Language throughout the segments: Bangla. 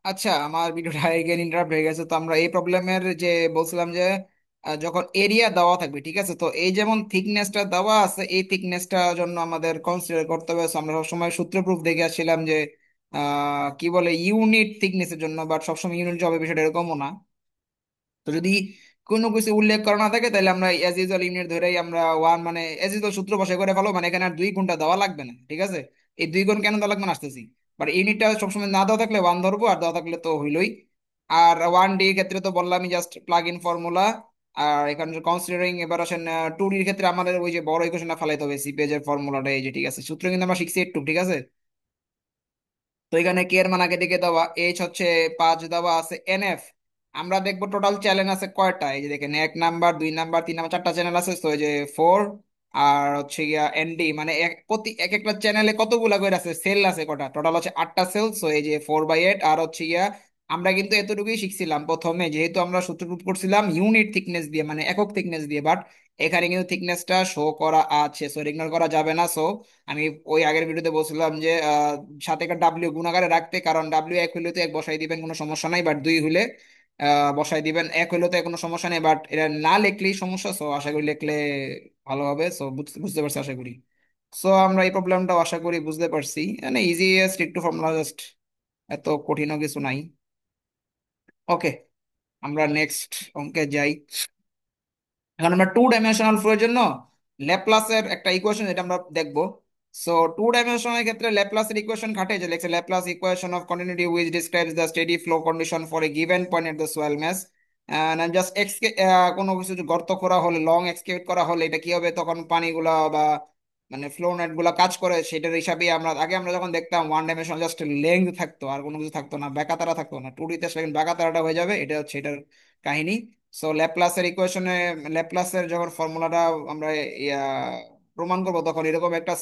আচ্ছা, আমার ভিডিওটা এগেন ইন্টারাপ্ট হয়ে গেছে। তো আমরা এই প্রবলেমের যে বলছিলাম যে যখন এরিয়া দেওয়া থাকবে, ঠিক আছে, তো এই যেমন থিকনেসটা দেওয়া আছে, এই থিকনেসটা জন্য আমাদের কনসিডার করতে হবে। So, আমরা সবসময় সূত্র প্রুফ দেখে আসছিলাম যে কি বলে ইউনিট থিকনেসের জন্য, বাট সবসময় ইউনিট হবে বিষয়টা এরকমও না। তো যদি কোনো কিছু উল্লেখ করা না থাকে, তাহলে আমরা এজ ইউজুয়াল ইউনিট ধরেই আমরা ওয়ান মানে এজ ইউজুয়াল সূত্র বসে করে ফেলো, মানে এখানে আর 2 গুণটা দেওয়া লাগবে না, ঠিক আছে। এই 2 গুণ কেন দেওয়া লাগবে না আসতেছি। বাট ইউনিটটা সবসময় না দেওয়া থাকলে ওয়ান ধরবো, আর দেওয়া থাকলে তো হইলোই। আর 1D ক্ষেত্রে তো বললামই, জাস্ট প্লাগ ইন ফর্মুলা। আর এখানে কনসিডারিং এবার আসেন 2D ক্ষেত্রে আমাদের ওই যে বড় ইকুয়েশনটা ফালাইতে হবে, সি পেজের ফর্মুলাটা এই যে, ঠিক আছে, সূত্র কিন্তু আমরা শিখছি একটু, ঠিক আছে। তো এখানে কে এর মান আগে দিকে দেওয়া, এইচ হচ্ছে 5 দেওয়া আছে, এনএফ আমরা দেখবো টোটাল চ্যানেল আছে কয়টা। এই যে দেখেন, 1 নাম্বার, 2 নাম্বার, 3 নাম্বার, 4টা চ্যানেল আছে, তো এই যে 4। আর হচ্ছে গিয়া এনডি মানে প্রতি এক একটা চ্যানেলে কতগুলা করে আছে, সেল আছে কটা, টোটাল হচ্ছে 8টা সেল। সো এই যে 4/8। আর হচ্ছে গিয়া আমরা কিন্তু এতটুকুই শিখছিলাম প্রথমে, যেহেতু আমরা সূত্র প্রুফ করছিলাম ইউনিট থিকনেস দিয়ে, মানে একক থিকনেস দিয়ে। বাট এখানে কিন্তু থিকনেসটা শো করা আছে, সো ইগনোর করা যাবে না। সো আমি ওই আগের ভিডিওতে বলছিলাম যে সাথে একটা ডাব্লিউ গুণাকারে রাখতে, কারণ ডাব্লিউ এক হইলে তো এক বসাই দিবেন, কোনো সমস্যা নাই। বাট 2 হইলে বসাই দিবেন, এক হইলে তো কোনো সমস্যা নেই। বাট এটা না লিখলেই সমস্যা, সো আশা করি লিখলে ভালো হবে। সো বুঝতে পারছি আশা করি। সো আমরা এই প্রবলেমটাও আশা করি বুঝতে পারছি, মানে ইজিয়েস্ট একটু ফর্মুলা, জাস্ট এত কঠিনও কিছু নাই। ওকে, আমরা নেক্সট অঙ্কে যাই। এখন আমরা 2 ডাইমেনশনাল ফ্লো এর জন্য ল্যাপ্লাসের একটা ইকুয়েশন যেটা আমরা দেখবো। সো 2 ডাইমেনশনের ক্ষেত্রে ল্যাপ্লাসের ইকুয়েশন খাটে, যে লেখছে Laplace equation of continuity which describes the steady flow condition for a given point at the soil mesh. Just কোনো কিছু যদি গর্ত করা হলে, লং এক্সকেভেট করা হলে এটা কি হবে, তখন পানিগুলা বা মানে ফ্লো নেট গুলা কাজ করে, সেটার হিসাবে আমরা আগে আমরা যখন দেখতাম 1 ডাইমেনশন জাস্ট লেংথ থাকতো, আর কোনো কিছু থাকতো না, বেকাতারা থাকতো না। 2D তে সেকেন্ড বেকাতারাটা হয়ে যাবে, এটা হচ্ছে এটার কাহিনী। সো ল্যাপ্লাসের ইকুয়েশনে, ল্যাপ্লাসের যখন ফর্মুলাটা আমরা ইয়া প্রমাণ করবো, তখন এরকম একটা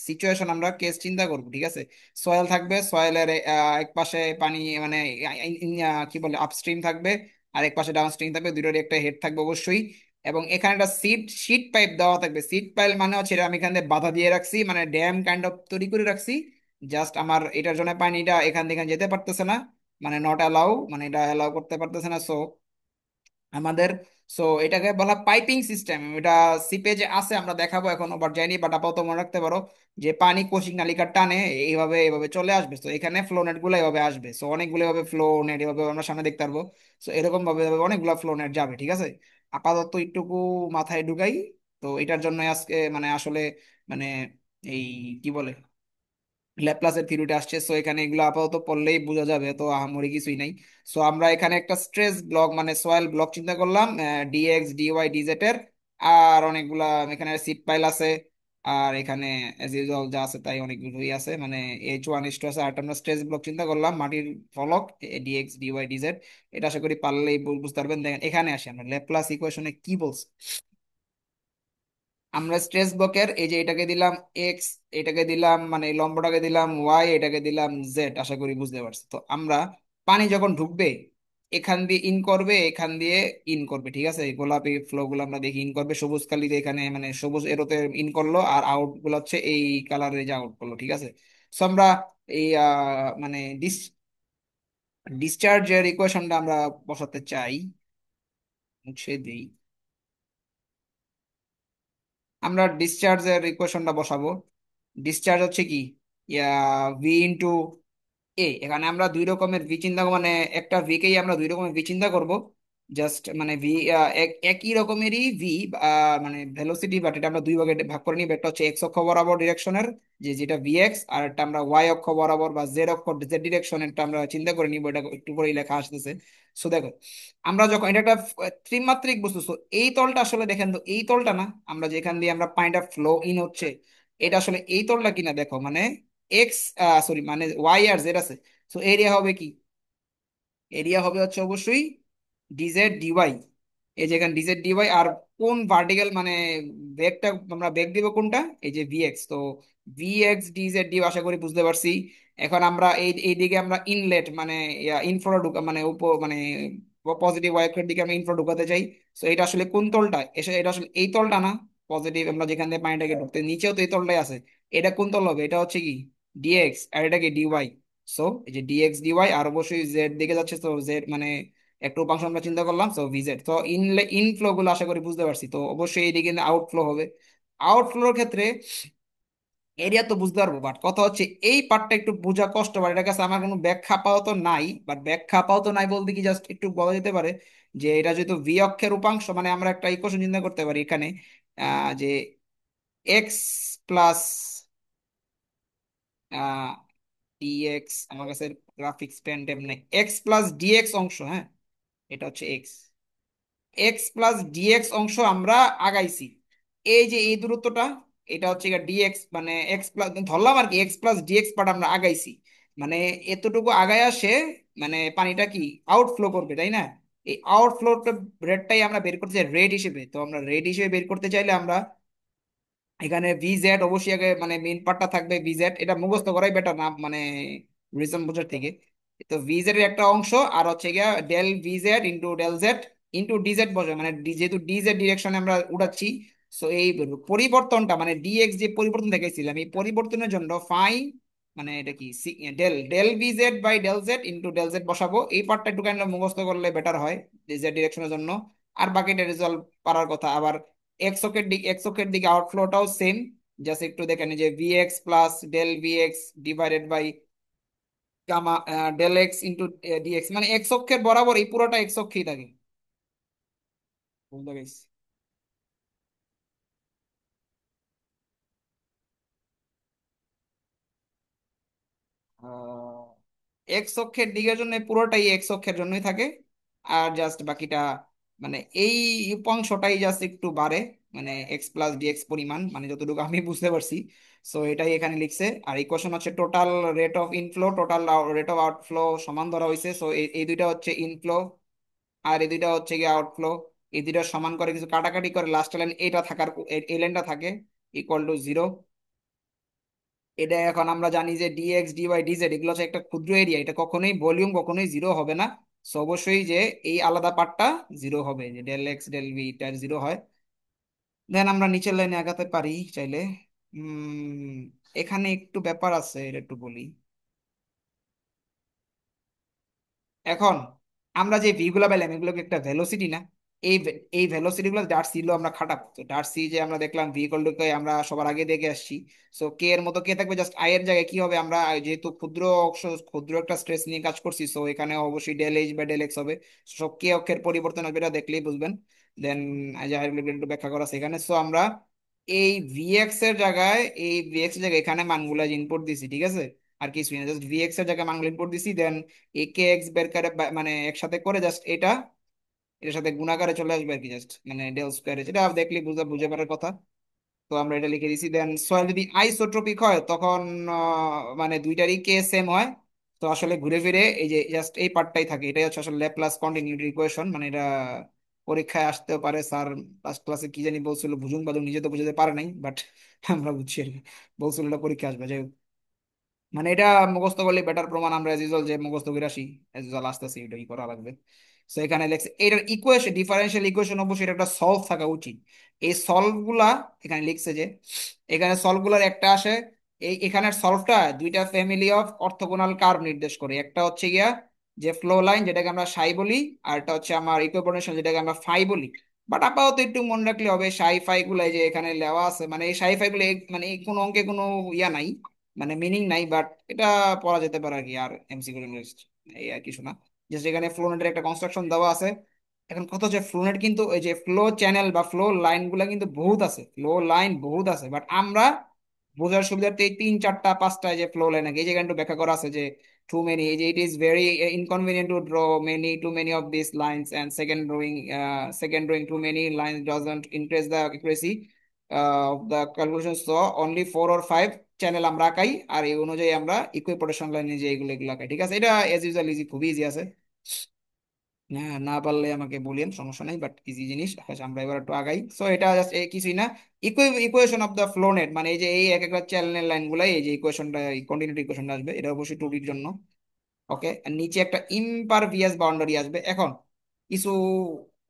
সিচুয়েশন আমরা কেস চিন্তা করবো, ঠিক আছে। সয়েল থাকবে, সয়েলের এক পাশে পানি মানে কি বলে আপস্ট্রিম থাকবে, আর এক পাশে ডাউনস্ট্রিম থাকবে, দুটোরই একটা হেড থাকবে অবশ্যই। এবং এখানে একটা শীট পাইপ দেওয়া থাকবে। শীট পাইপ মানে হচ্ছে এটা আমি এখান থেকে বাধা দিয়ে রাখছি, মানে ড্যাম কাইন্ড অফ তৈরি করে রাখছি। জাস্ট আমার এটার জন্য পানিটা এখান থেকে যেতে পারতেছে না, মানে নট অ্যালাউ, মানে এটা অ্যালাউ করতে পারতেছে না। সো আমাদের, সো এটাকে বলা পাইপিং সিস্টেম। এটা সিপেজে আছে, আমরা দেখাবো এখন, বাট যাইনি। বাট আপাতত মনে রাখতে পারো যে পানি কৌশিক নালিকার টানে এইভাবে এইভাবে চলে আসবে। তো এখানে ফ্লো নেট গুলো এইভাবে আসবে। সো অনেকগুলো ভাবে ফ্লো নেট এভাবে আমরা সামনে দেখতে পারবো। সো এরকম ভাবে ভাবে অনেকগুলো ফ্লো নেট যাবে, ঠিক আছে। আপাতত একটুকু মাথায় ঢুকাই। তো এটার জন্য আজকে মানে আসলে মানে এই কি বলে ল্যাপ্লাসের থিওরিটা আসছে। সো এখানে এগুলো আপাতত পড়লেই বোঝা যাবে, তো আহামরি কিছুই নাই। সো আমরা এখানে একটা স্ট্রেস ব্লক মানে সয়েল ব্লক চিন্তা করলাম, ডিএক্স ডিওয়াই ডিজেড এর। আর অনেকগুলা এখানে সিট পাইল আছে। আর এখানে এজ ইউজুয়াল যা আছে তাই অনেকগুলোই আছে, মানে H1 H2 আছে। আর আমরা স্ট্রেস ব্লক চিন্তা করলাম, মাটির ফলক, ডিএক্স ডিওয়াই ডিজেড। এটা আশা করি পারলেই বুঝতে পারবেন। দেখেন এখানে আসি আমরা ল্যাপ্লাস ইকুয়েশনে কি বলছি। আমরা স্ট্রেস ব্লকের এই যে এটাকে দিলাম এক্স, এটাকে দিলাম মানে এই লম্বটাকে দিলাম ওয়াই, এটাকে দিলাম জেড, আশা করি বুঝতে পারছি। তো আমরা পানি যখন ঢুকবে এখান দিয়ে ইন করবে, এখান দিয়ে ইন করবে, ঠিক আছে। এই গোলাপি ফ্লো গুলো আমরা দেখি ইন করবে সবুজ কালিতে, এখানে মানে সবুজ এরোতে ইন করলো, আর আউট গুলো হচ্ছে এই কালারে যে আউট করলো, ঠিক আছে। সো আমরা এই মানে ডিসচার্জের ইকুয়েশনটা আমরা বসাতে চাই, মুছে দিই। আমরা ডিসচার্জের ইকুয়েশনটা বসাবো। ডিসচার্জ হচ্ছে কি, ভি ইন্টু এ। এখানে আমরা 2 রকমের ভি চিন্তা মানে একটা ভি কেই আমরা 2 রকমের ভি চিন্তা করব। জাস্ট মানে ভি একই রকমেরই ভি মানে ভেলোসিটি, বাট এটা আমরা 2 ভাগে ভাগ করে নিই। একটা হচ্ছে এক্স অক্ষ বরাবর ডিরেকশনের, যে যেটা ভি এক্স, আর একটা আমরা ওয়াই অক্ষ বরাবর বা জেড অক্ষ জেড ডিরেকশন, একটা আমরা চিন্তা করে নিব। এটা একটু পরেই লেখা আসতেছে। সো দেখো, আমরা যখন এটা একটা ত্রিমাত্রিক বস্তু, so এই তলটা আসলে দেখেন তো, এই তলটা না, আমরা যেখান দিয়ে আমরা পানিটা ফ্লো ইন হচ্ছে, এটা আসলে এই তলটা কিনা দেখো, মানে এক্স সরি মানে ওয়াই আর জেড আছে। সো এরিয়া হবে কি, এরিয়া হবে হচ্ছে অবশ্যই ডিজেড ডিওয়াই। এই যে এখানে ডিজেড ডিওয়াই। আর কোন ভার্টিক্যাল মানে বেগটা আমরা বেগ দিব কোনটা, এই যে ভিএক্স। তো ভিএক্স ডিজেড ডি আশা করি বুঝতে পারছি। এখন আমরা এই দিকে আমরা ইনলেট মানে ইনফ্লো ঢুকা মানে মানে পজিটিভ ওয়াইকের দিকে আমরা ইনফ্লো ঢুকাতে চাই। তো এটা আসলে কোন তলটা এসে, এটা আসলে এই তলটা না, পজিটিভ আমরা যেখান থেকে পানিটাকে ঢুকতে, নিচেও তো এই তলটাই আছে। এটা কোন তল হবে, এটা হচ্ছে কি ডিএক্স, আর এটা কি ডিওয়াই। সো এই যে ডিএক্স ডিওয়াই আর অবশ্যই জেড দিকে যাচ্ছে, তো জেড মানে একটু উপাংশ আমরা চিন্তা করলাম, সো ভিজেড। তো ইনফ্লো গুলো আশা করি বুঝতে পারছি, তো অবশ্যই এইদিকে আউটফ্লো হবে। আউটফ্লোর ক্ষেত্রে এরিয়া তো বুঝতে পারবো, বাট কথা হচ্ছে এই পার্টটা একটু বোঝা কষ্ট, বা এটার কাছে আমার কোনো ব্যাখ্যা পাওয়া তো নাই। বাট ব্যাখ্যা পাওয়া তো নাই বলতে কি জাস্ট একটু বলা যেতে পারে যে এটা যেহেতু ভি অক্ষের উপাংশ, মানে আমরা একটা ইকুয়েশন চিন্তা করতে পারি এখানে, যে এক্স প্লাস ডিএক্স, আমার কাছে গ্রাফিক্স পেন টেম নেই, এক্স প্লাস ডিএক্স অংশ, হ্যাঁ এটা হচ্ছে এক্স, এক্স প্লাস ডিএক্স অংশ আমরা আগাইছি। এই যে এই দূরত্বটা, এটা হচ্ছে ডিএক্স মানে এক্স প্লাস ধরলাম আর কি, এক্স প্লাস ডিএক্স পার্ট আমরা আগাইছি, মানে এতটুকু আগায় আসে, মানে পানিটা কি আউটফ্লো করবে, তাই না? এই আউটফ্লো রেটটাই আমরা বের করতে চাই রেট হিসেবে। তো আমরা রেট হিসেবে বের করতে চাইলে আমরা এখানে ভিজেড অবশ্যই আগে, মানে মেইন পার্টটা থাকবে ভিজেড, এটা মুখস্থ করাই বেটার না মানে রিজন বোঝার থেকে। তো ভিজেড এর একটা অংশ, আর হচ্ছে গিয়া del V Z into del Z into D Z বসে, মানে যেহেতু ডিজেড ডিরেকশনে আমরা উড়াচ্ছি, সো এই পরিবর্তনটা মানে ডিএক্স যে পরিবর্তন দেখাইছিলাম, এই পরিবর্তনের জন্য ফাই মানে এটা কি del del V Z by del Z into del Z বসাবো। এই পার্টটা একটু কাইন্ড মুখস্থ করলে বেটার হয় ডিজেড ডিরেকশনের জন্য। আর বাকিটা রেজাল্ট পারার কথা। আবার এক্স অক্ষের দিকে আউটফ্লোটাও সেম, জাস্ট একটু দেখেন যে V X plus del V X divided by gamma del X into D X, মানে এক্স অক্ষের বরাবর এই পুরোটা এক্স অক্ষেই থাকে। বুঝতে গেছি। এক্স অক্ষের দিকের জন্য পুরোটাই এক্স অক্ষের জন্যই থাকে। আর জাস্ট বাকিটা মানে এই উপাংশটাই জাস্ট একটু বাড়ে, মানে এক্স প্লাস ডিএক্স পরিমাণ, মানে যতটুকু আমি বুঝতে পারছি। সো এটাই এখানে লিখছে। আর ইকুয়েশন হচ্ছে total rate of inflow total rate of outflow সমান ধরা হয়েছে। সো এই দুইটা হচ্ছে ইনফ্লো, আর এই দুইটা হচ্ছে গিয়ে আউটফ্লো। এই দুইটা সমান করে কিছু কাটাকাটি করে লাস্ট লাইন এটা থাকার, এই লাইনটা থাকে ইকুয়াল টু জিরো। এটা এখন আমরা জানি যে ডিএক্স ডিওয়াই ডিজেড এগুলো হচ্ছে একটা ক্ষুদ্র এরিয়া, এটা কখনোই ভলিউম কখনোই জিরো হবে না। সো অবশ্যই যে এই আলাদা পার্টটা জিরো হবে, যে ডেল এক্স ডেল ভি এটা জিরো হয়। দেন আমরা নিচের লাইনে আগাতে পারি চাইলে। এখানে একটু ব্যাপার আছে, এটা একটু বলি। এখন আমরা যে ভি গুলা পেলাম এগুলো কি একটা ভেলোসিটি না? এই ভেলোসিটি গুলো ডার্সি লো আমরা খাটাবো, তো ডার্সি যে আমরা দেখলাম ভি ইকুয়াল টু কে আমরা সবার আগে দেখে আসছি। সো কে এর মতো কে থাকবে, জাস্ট আই এর জায়গায় কি হবে, আমরা যেহেতু ক্ষুদ্র অংশ ক্ষুদ্র একটা স্ট্রেস নিয়ে কাজ করছি, সো এখানে অবশ্যই ডেল এইচ বা ডেল এক্স হবে। সব কে অক্ষের পরিবর্তন হবে, এটা দেখলেই বুঝবেন। দেন একটু ব্যাখ্যা করা আছে এখানে। সো আমরা এই ভিএক্স এর জায়গায়, এই ভিএক্স এর জায়গায় এখানে মানগুলা ইনপুট দিছি, ঠিক আছে? আর কিছুই না, জাস্ট ভিএক্স এর জায়গায় মানগুলো ইনপুট দিছি। দেন এ কে এক্স বের করে মানে একসাথে করে জাস্ট এটা এটার সাথে গুণাকারে চলে আসবে আর কি, জাস্ট মানে ডেল স্কোয়ারে, যেটা দেখলে বুঝে বুঝে পারার কথা। তো আমরা এটা লিখে দিছি। দেন সয়েল যদি আইসোট্রপিক হয় তখন মানে দুইটারই কে সেম হয়। তো আসলে ঘুরে ফিরে এই যে জাস্ট এই পার্টটাই থাকে, এটাই হচ্ছে আসলে ল্যাপ্লাস কন্টিনিউটি ইকুয়েশন। মানে এটা পরীক্ষায় আসতেও পারে, স্যার লাস্ট ক্লাসে কি জানি বলছিল, বুঝুন বাদুন নিজে তো বুঝতে পারে নাই, বাট আমরা বুঝছি আর কি, বলছিল এটা পরীক্ষা আসবে। যাই হোক, মানে এটা মুখস্থ করলে বেটার প্রমাণ, আমরা এজ ইউজুয়াল যে মুখস্থ করে আসি এজ ইউজুয়াল আসতেছি, এটাই করা লাগবে। সো এখানে লেখছে এটার ইকুয়েশন, ডিফারেন্সিয়াল ইকুয়েশন অবশ্যই এটা একটা সলভ থাকা উচিত। এই সলভ গুলা এখানে লিখছে যে এখানে সলভ গুলার একটা আসে, এই এখানের সলভটা দুইটা ফ্যামিলি অফ অর্থোগোনাল কার্ভ নির্দেশ করে। একটা হচ্ছে গিয়া যে ফ্লো লাইন যেটাকে আমরা সাই বলি, আর একটা হচ্ছে আমার ইকুইপোটেনশিয়াল যেটাকে আমরা ফাই বলি। বাট আপাতত একটু মনে রাখলে হবে সাই ফাই গুলাই যে এখানে লেওয়া আছে, মানে এই সাই ফাই গুলো মানে এই কোনো অঙ্কে কোনো ইয়া নাই, মানে মিনিং নাই, বাট এটা পড়া যেতে পারে আর কি। আর এমসিকিউ ইংলিশ এই আর কিছু না, জাস্ট এখানে ফ্লোনেটের একটা কনস্ট্রাকশন দেওয়া আছে। এখন কথা হচ্ছে ফ্লোনেট কিন্তু এই যে ফ্লো চ্যানেল বা ফ্লো লাইন গুলা কিন্তু বহুত আছে, ফ্লো লাইন বহুত আছে, বাট আমরা বোঝার সুবিধার্থে এই তিন চারটা পাঁচটা যে ফ্লো লাইন এই যে একটু ব্যাখ্যা করা আছে যে টু মেনি, এই যে it is very inconvenient to draw many too many of this lines and second drawing too many lines doesn't increase the accuracy of the calculation. So only 4 or 5 channel আমরা আঁকাই, আর এই অনুযায়ী আমরা ইকুইপোটেনশন লাইনে যে এগুলো এগুলো আঁকাই, ঠিক আছে? এটা এজ ইউজুয়াল ইজি, খুবই ইজি আছে। হ্যাঁ, না পারলে আমাকে বলিয়েন, সমস্যা নাই, বাট ইজি জিনিস। আচ্ছা, আমরা এবার একটু আগাই। সো এটা জাস্ট কিছুই না, equation of the flow net, মানে এই যে এই এক একটা চ্যানেল লাইন গুলাই এই যে ইকুয়েশনটা, কন্টিনিউটি ইকুয়েশনটা আসবে, এটা অবশ্যই টুডির জন্য। ওকে, আর নিচে একটা ইমপারভিয়াস বাউন্ডারি আসবে। এখন কিছু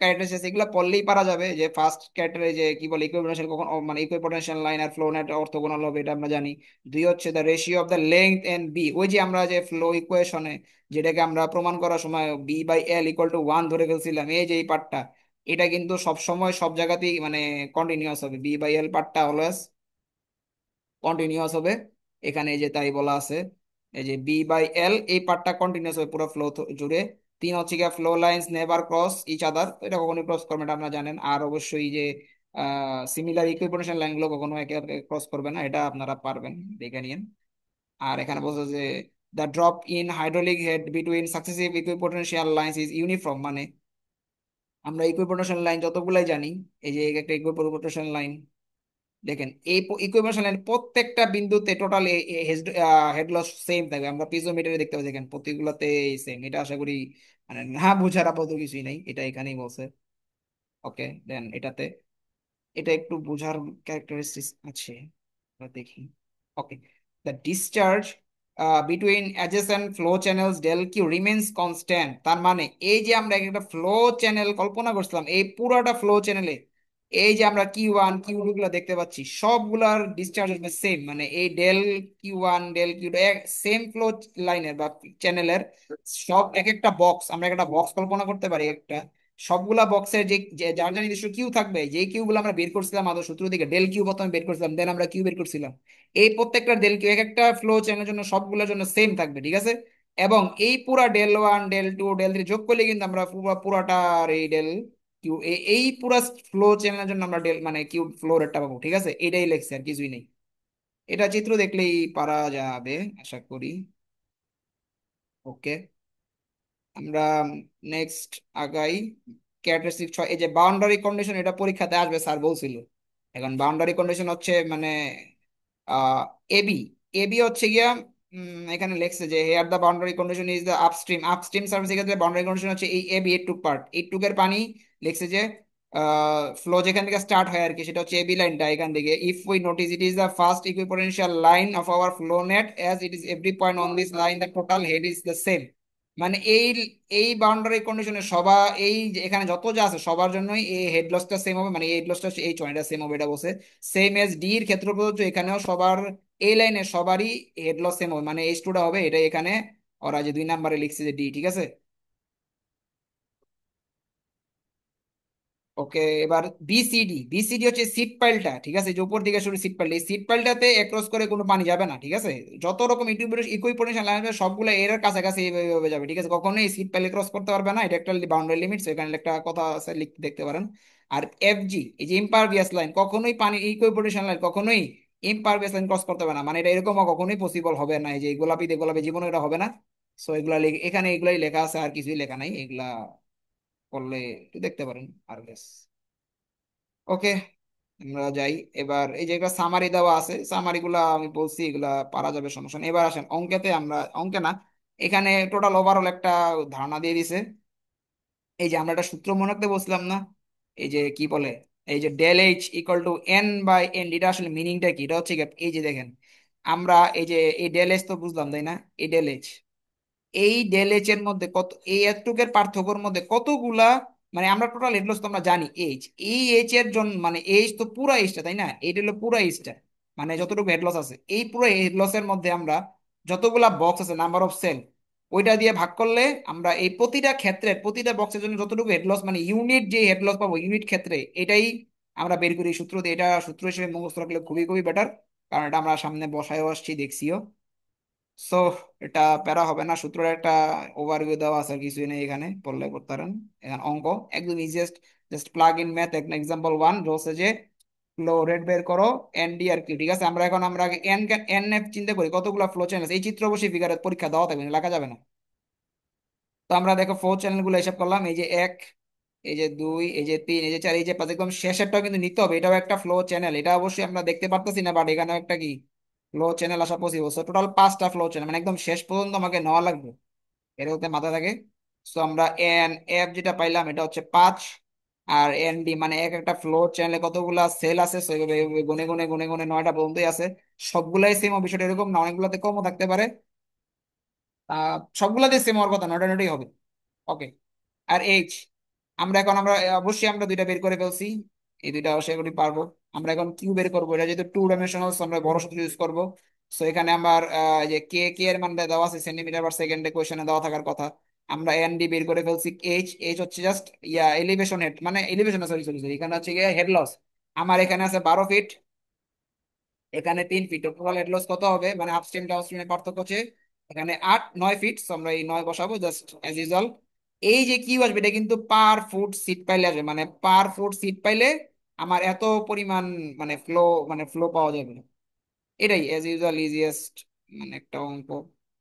ক্যারেক্টারিস্টিক্স এগুলো পড়লেই পারা যাবে যে ফার্স্ট ক্যারেক্টারে যে কি বলে ইকুইপোটেনশিয়াল কখন মানে ইকুইপোটেনশিয়াল লাইন আর ফ্লো নেট অর্থগোনাল হবে এটা আমরা জানি। দুই হচ্ছে the ratio of the length and B, ওই যে আমরা যে ফ্লো ইকুয়েশনে যেটাকে আমরা প্রমাণ করার সময় B/L=1 ধরে ফেলছিলাম, এই যে এই পার্টটা, এটা কিন্তু সব সময় সব জায়গাতেই মানে কন্টিনিউয়াস হবে, B/L পার্টটা অলওয়েজ কন্টিনিউয়াস হবে। এখানে এই যে তাই বলা আছে, এই যে B/L এই পার্টটা কন্টিনিউয়াস হবে পুরো ফ্লো জুড়ে। তিন হচ্ছে গিয়ে flow lines never cross each other, এটা কখনোই ক্রস করবে না, আপনারা জানেন। আর অবশ্যই যে সিমিলার ইকুইপোটেনশিয়াল লাইনগুলো কখনো একে ক্রস করবে না, এটা আপনারা পারবেন, দেখে নিন। আর এখানে বলছে যে the drop in hydraulic head between successive equipotential lines is uniform, মানে আমরা ইকুইপোটেনশিয়াল লাইন যতগুলাই জানি, এই যে একটা ইকুইপোটেনশিয়াল লাইন, দেখেন এই ইকুইভ্যালেন্স লাইন প্রত্যেকটা বিন্দুতে টোটাল হেড লস সেম থাকবে, আমরা পিজোমিটারে দেখতে পাচ্ছি দেখেন প্রতিগুলোতে সেম। এটা আশা করি মানে না বুঝার আপাতত কিছুই নাই, এটা এখানেই বলছে। ওকে দেন এটাতে, এটা একটু বোঝার ক্যারেক্টারিস্টিক্স আছে, আমরা দেখি। Okay, the discharge between adjacent flow channels del q remains constant, তার মানে এই যে আমরা একটা ফ্লো চ্যানেল কল্পনা করছিলাম, এই পুরোটা ফ্লো চ্যানেলে এই যে আমরা Q1 Q2 গুলো দেখতে পাচ্ছি সবগুলার ডিসচার্জ হবে সেম, মানে এই Δ Q1 Δ Q2 সেম ফ্লো লাইনের বা চ্যানেলের সব এক একটা বক্স, আমরা একটা বক্স কল্পনা করতে পারি একটা, সবগুলা বক্সের যে যার যার নিজস্ব কিউ থাকবে, যে কিউ গুলো আমরা বের করছিলাম আদৌ সূত্র থেকে Δ Q প্রথমে বের করছিলাম, দেন আমরা কিউ বের করছিলাম, এই প্রত্যেকটা Δ Q এক একটা ফ্লো চ্যানেলের জন্য সবগুলোর জন্য সেম থাকবে, ঠিক আছে। এবং এই পুরা Δ1 Δ2 Δ3 যোগ করলে কিন্তু আমরা পুরাটার এই কিউ এই পুরা ফ্লো চ্যানেলের জন্য আমরা মানে কিউ ফ্লো রেটটা পাবো, ঠিক আছে। এটাই লেখছে আর কিছুই নেই, এটা চিত্র দেখলেই পারা যাবে আশা করি। ওকে, আমরা নেক্সট আগাই। ক্যারেক্টারিস্টিক 6, এই যে বাউন্ডারি কন্ডিশন, এটা পরীক্ষাতে আসবে স্যার বলছিল। এখন বাউন্ডারি কন্ডিশন হচ্ছে মানে আহ এবি, এবি হচ্ছে গিয়া এখানে লেখছে যে here the boundary condition is the upstream, upstream service ক্ষেত্রে বাউন্ডারি কন্ডিশন হচ্ছে এই এবি এইটুক পার্ট, এইটুকের পানি লিখছে যে ফ্লো যেখান থেকে স্টার্ট হয় আর কি, সেটা হচ্ছে এবি লাইনটা এখান থেকে। If we notice it is the first equipotential line of our flow net as it is every point on this line the total head is the same, মানে এই এই বাউন্ডারি কন্ডিশনে সবার এই যে এখানে যত যা আছে সবার জন্যই এই হেড লসটা সেম হবে, মানে এই হেড লসটা এই চয়নটা সেম হবে, এটা বলছে। সেম এজ ডি এর ক্ষেত্র প্রযোজ্য, এখানেও সবার এই লাইনে সবারই হেড লস সেম হবে, মানে এইচ টুটা হবে, এটা এখানে ওরা যে 2 নম্বরে লিখছে যে ডি, ঠিক আছে। ওকে, এবার বিসিডি, বিসিডি হচ্ছে সিট পাইলটা, ঠিক আছে, যে উপর দিকে শুরু সিট পাইল, এই সিট পাইলটাতে ক্রস করে কোনো পানি যাবে না, ঠিক আছে। যত রকম ইকুইপোটেনশিয়াল লাইন আছে সবগুলো এর কাছাকাছি এইভাবে যাবে, ঠিক আছে, কখনোই সিট পাইলে ক্রস করতে পারবে না, এটা একটা বাউন্ডারি লিমিট, এখানে একটা কথা আছে লিখতে দেখতে পারেন। আর এফজি, এই যে ইম্পারভিয়াস লাইন, কখনোই পানি ইকুইপোটেনশিয়াল লাইন কখনোই ইম্পারভিয়াস লাইন ক্রস করতে পারে না, মানে এটা এরকম কখনোই পসিবল হবে না, এই যে গোলাপিতে গোলাপি জীবনে এটা হবে না। সো এগুলা এখানে এগুলাই লেখা আছে, আর কিছুই লেখা নাই, এগুলা করলে একটু দেখতে পারেন আর ব্যাস। ওকে, আমরা যাই। এবার এই যে একটা সামারি দেওয়া আছে, সামারি গুলা আমি বলছি এগুলা পারা যাবে, সমস্যা নেই। এবার আসেন অঙ্কেতে, আমরা অঙ্কে না, এখানে টোটাল ওভারঅল একটা ধারণা দিয়ে দিছে। এই যে আমরা একটা সূত্র মনে রাখতে বলছিলাম না, এই যে কি বলে, এই যে Δ H = N/N, এটা আসলে মিনিংটা কি, এটা হচ্ছে কি, এই যে দেখেন আমরা এই যে এই Δ H তো বুঝলাম তাই না, এই Δ H, এই Δ H এর মধ্যে কত, এই এতটুকের পার্থক্যের মধ্যে কতগুলা, মানে আমরা টোটাল হেড লস তো আমরা জানি এইচ, এই এইচ এর জন্য মানে এইচ তো পুরা এইচটা তাই না, এইটা হলো পুরা এইচটা, মানে যতটুকু হেড লস আছে এই পুরো হেড লসের মধ্যে আমরা যতগুলা বক্স আছে নাম্বার অফ সেল, ওইটা দিয়ে ভাগ করলে আমরা এই প্রতিটা ক্ষেত্রের প্রতিটা বক্সের জন্য যতটুকু হেড লস, মানে ইউনিট যে হেড লস পাবো ইউনিট ক্ষেত্রে, এটাই আমরা বের করি সূত্র দিয়ে। এটা সূত্র হিসেবে মুখস্থ রাখলে খুবই খুবই বেটার, কারণ এটা আমরা সামনে বসায়ও আসছি দেখছিও। সো এটা প্যারা হবে না, সূত্রের একটা ওভারভিউ দেওয়া আছে, আর কিছুই নেই, এখানে পড়লে করতে পারেন। এখানে অঙ্ক একদম easiest, just plug in math. Example 1 বলছে যে ফ্লো রেট বের করো এনডি আর কিউ, ঠিক আছে। আমরা আগে এন এফ চিন্তা করি, কতগুলো ফ্লো চ্যানেল, এই চিত্র অবশ্যই ফিগারের পরীক্ষা দেওয়া থাকবে না, লেখা যাবে না। তো আমরা দেখো ফ্লো চ্যানেল গুলো হিসাব করলাম, এই যে 1, এই যে 2, এই যে 3, এই যে 4, এই যে 5, একদম শেষেরটাও কিন্তু নিতে হবে, এটাও একটা ফ্লো চ্যানেল, এটা অবশ্যই আমরা দেখতে পারতেছি না, বাট এখানে একটা কি ফ্লো চ্যানেল আসা পসিবল। টোটাল 5টা ফ্লো চ্যানেল, মানে একদম শেষ পর্যন্ত আমাকে নেওয়া লাগবে, এটা হতে মাথায় থাকে। সো আমরা এন এফ যেটা পাইলাম এটা হচ্ছে 5, আর এন ডি মানে এক একটা ফ্লোর চ্যানেলে কতগুলা সেল আছে, so এইভাবে এইভাবে গুনে গুনে গুনে গুনে 9টা পর্যন্তই আছে। সবগুলাই সেম, বিষয়টা এরকম না, অনেকগুলোতে কমও থাকতে পারে। সবগুলাতে সেম হওয়ার কথা, 9টা 9টাই হবে। ওকে, আর এইচ, আমরা অবশ্যই আমরা দুইটা বের করে ফেলছি, এই দুইটা অবশ্যই করি পারবো। আমরা এখন কিউ বের করবো, এটা যেহেতু টু ডাইমেনশনাল, আমরা বড় সূত্র ইউজ করবো। সো এখানে আমার যে কে কে এর মানটা দেওয়া আছে সেন্টিমিটার পার সেকেন্ডে, কোয়েশনে দেওয়া থাকার কথা। আমরা এন ডি বের করে ফেলছি। এইচ এইচ হচ্ছে জাস্ট এলিভেশন হেড, মানে এলিভেশন, সরি সরি সরি, এখানে হচ্ছে গিয়ে হেড লস। আমার এখানে আছে 12 ফিট, এখানে 3 ফিট। টোটাল হেড লস কত হবে, মানে আপস্ট্রিম ডাউনস্ট্রিমের পার্থক্য হচ্ছে এখানে 8 9 ফিট। আমরা এই 9 বসাবো জাস্ট অ্যাজ ইউজুয়াল। এই যে কিউ আসবে এটা কিন্তু পার ফুট সিট পাইলে আসবে, মানে পার ফুট সিট পাইলে আমার এত পরিমাণ মানে ফ্লো, মানে ফ্লো পাওয়া যাবে। এটাই অ্যাজ ইউজুয়াল ইজিয়েস্ট মানে একটা অঙ্ক,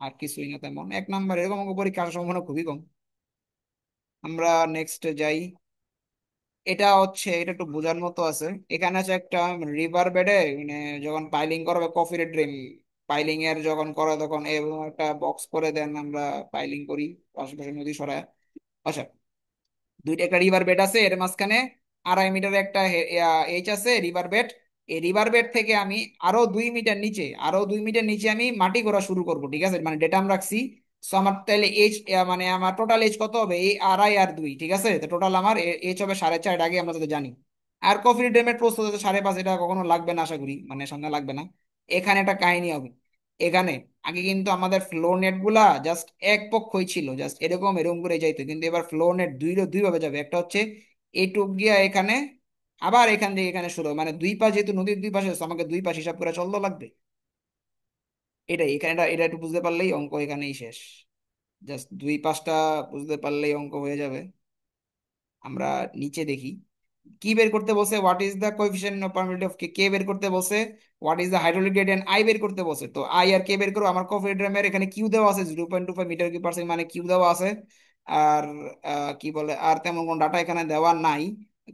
আর কিছুই না তেমন। 1 নাম্বার এরকম অঙ্ক পরীক্ষা আসার সম্ভাবনা খুবই কম। আমরা নেক্সট যাই। এটা একটু বোঝার মতো আছে। এখানে আছে একটা রিভার বেডে, মানে যখন পাইলিং করবে কফির ড্রিম, পাইলিং এর যখন করে তখন এবং একটা বক্স করে দেন, আমরা পাইলিং করি আশেপাশে নদী সরায়। আচ্ছা, দুইটা একটা রিভার বেড আছে, এর মাঝখানে 2.5 মিটার একটা এইচ আছে রিভার বেড। এই রিভার বেড থেকে আমি আরো 2 মিটার নিচে আমি মাটি করা শুরু করব, ঠিক আছে, মানে ডেটাম রাখছি। সো আমার তাহলে এইচ, মানে আমার টোটাল এইচ কত হবে, এই 2.5 আর 2, ঠিক আছে, তো টোটাল আমার এইচ হবে 4.5, আগে আমরা তো জানি। আর কফির ড্যামের প্রস্তুত হতে 5.5, এটা কখনো লাগবে না আশা করি, মানে সামনে লাগবে না। এখানে একটা কাহিনী হবে। এখানে আগে কিন্তু আমাদের ফ্লো নেট গুলা জাস্ট এক পক্ষই ছিল, জাস্ট এরকম এরকম করে যাইতো, কিন্তু এবার ফ্লো নেট দুই ভাবে যাবে। একটা হচ্ছে এইটুক গিয়া এখানে, আবার এখান থেকে এখানে শুরু হবে। মানে দুই পাশ, যেহেতু নদীর দুই পাশে আছে, আমাকে দুই পাশ হিসাব করে চলতে লাগবে। এটাই এখানে, এটা একটু বুঝতে পারলেই অঙ্ক এখানেই শেষ। জাস্ট দুই পাশটা বুঝতে পারলেই অঙ্ক হয়ে যাবে। আমরা নিচে দেখি কি বের করতে বলছে, what is the coefficient of permittivity of k. K বের করতে বলছে। What is the hydraulic gradient, i বের করতে বলছে। তো আই আর কে বের করো। আমার কফিড্রামের এখানে কিউ দেওয়া আছে 0.25 মিটার কিউব পার সেকেন্ড, মানে কিউ দেওয়া আছে। আর কি বলে, আর তেমন কোন ডাটা এখানে দেওয়া নাই।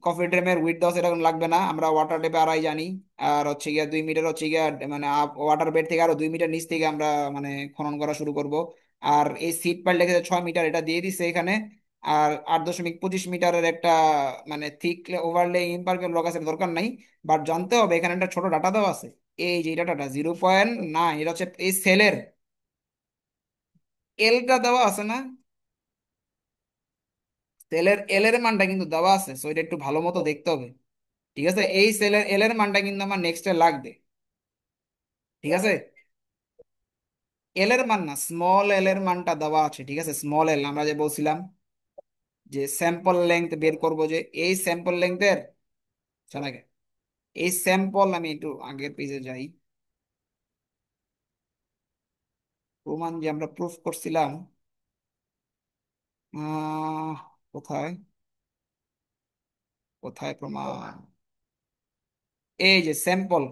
কফিড্রামের উইথ দেওয়া আছে, এটা কোনো লাগবে না, আমরা ওয়াটার ডেপে আড়াই জানি। আর হচ্ছে গিয়া 2 মিটার হচ্ছে গিয়া, মানে ওয়াটার বেড থেকে আরো 2 মিটার নিচ থেকে আমরা মানে খনন করা শুরু করব। আর এই সিট পাইল লেগেছে 6 মিটার, এটা দিয়ে দিছে এখানে। আর 8.25 মিটারের একটা মানে থিক ওভারলে ইম্পার্কেল ব্লক আছে, এটা দরকার নাই। বাট জানতে হবে এখানে একটা ছোট ডাটা দেওয়া আছে। এই যে ডাটাটা 0.9, এটা হচ্ছে এই সেলের এলটা দেওয়া আছে না, সেলের এল এর মানটা কিন্তু দেওয়া আছে, সো এটা একটু ভালো মতো দেখতে হবে। ঠিক আছে, এই সেলের এল এর মানটা কিন্তু আমার নেক্সটে লাগবে। ঠিক আছে, এল এর মান না, স্মল এল এর মানটা দেওয়া আছে, ঠিক আছে, স্মল এল আমরা যে বলছিলাম যে স্যাম্পল লেংথ বের করব, যে এই স্যাম্পল লেংথের, এই স্যাম্পল, আমি একটু আগের পেজে যাই। প্রমাণ যে আমরা প্রুফ করছিলাম, আহ, কোথায়, কোথায় প্রমাণ, এই যে স্যাম্পল,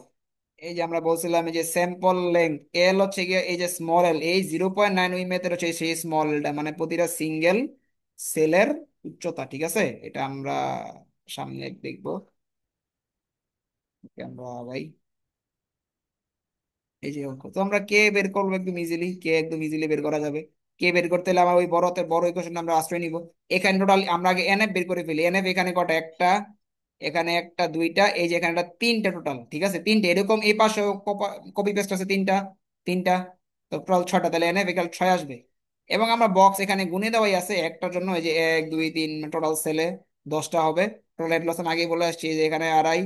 এই যে আমরা বলছিলাম এই যে স্যাম্পল লেংথ এল হচ্ছে গিয়ে এই যে স্মল এল, এই 0.9 উইমেতের হচ্ছে সেই স্মল এলটা, মানে প্রতিটা সিঙ্গেল সেলের উচ্চতা। ঠিক আছে, এটা আমরা সামনে দেখবো। ওকে, আমরা ভাই এই যে অঙ্ক, তো আমরা কে বের করবো একদম ইজিলি, কে একদম ইজিলি বের করা যাবে। কে বের করতে হলে আমার ওই বড় ইকুয়েশন আমরা আশ্রয় নিব। এখানে টোটাল আমরা আগে এনএফ বের করে ফেলি। এনএফ এখানে কটা, একটা, এখানে একটা, দুইটা, এই যে এখানে একটা, তিনটা টোটাল। ঠিক আছে, তিনটে এরকম এই পাশে কপি পেস্ট আছে তিনটা, তিনটা, তো টোটাল 6টা, তাহলে এনএফ এখানে 6 আসবে। এবং আমরা বক্স এখানে গুণে দেওয়াই আছে একটার জন্য, এই যে 1 2 3, টোটাল সেলে 10টা হবে। টোটাল হেড লস আমি আগেই বলে আসছি, এই যে এখানে আড়াই,